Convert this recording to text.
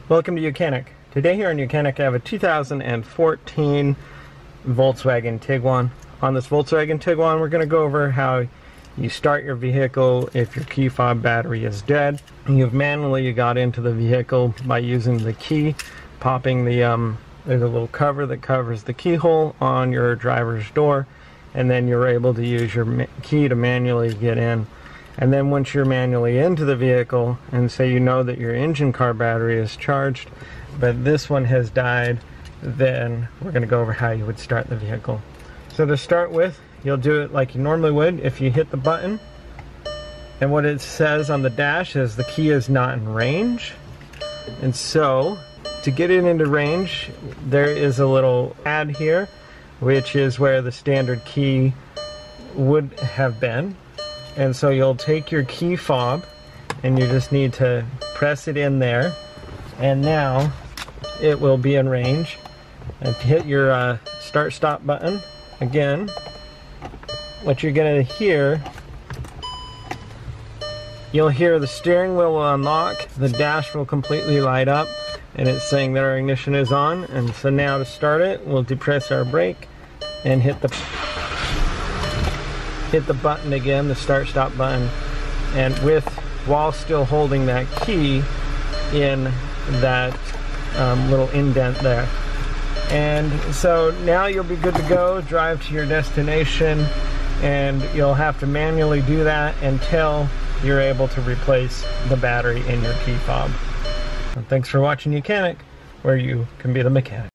Welcome to YOUCANIC. Today here on YOUCANIC I have a 2014 Volkswagen Tiguan. On this Volkswagen Tiguan we're going to go over how you start your vehicle if your key fob battery is dead. You've manually got into the vehicle by using the key, popping the, there's a little cover that covers the keyhole on your driver's door, and then you're able to use your key to manually get in. And then once you're manually into the vehicle, and say you know that your engine car battery is charged, but this one has died, then we're going to go over how you would start the vehicle. So to start with, you'll do it like you normally would if you hit the button. And what it says on the dash is the key is not in range. And so, to get it into range, there is a little pad here, which is where the standard key would have been. And so you'll take your key fob and you just need to press it in there, and now it will be in range. And if you hit your start stop button again, what you're going to hear, you'll hear the steering wheel will unlock, the dash will completely light up, and it's saying that our ignition is on. And so now to start it, we'll depress our brake and hit the button again, the start stop button, and while still holding that key in that little indent there. And so now you'll be good to go, drive to your destination, and you'll have to manually do that until you're able to replace the battery in your key fob. And thanks for watching YOUCANIC, where you can be the mechanic.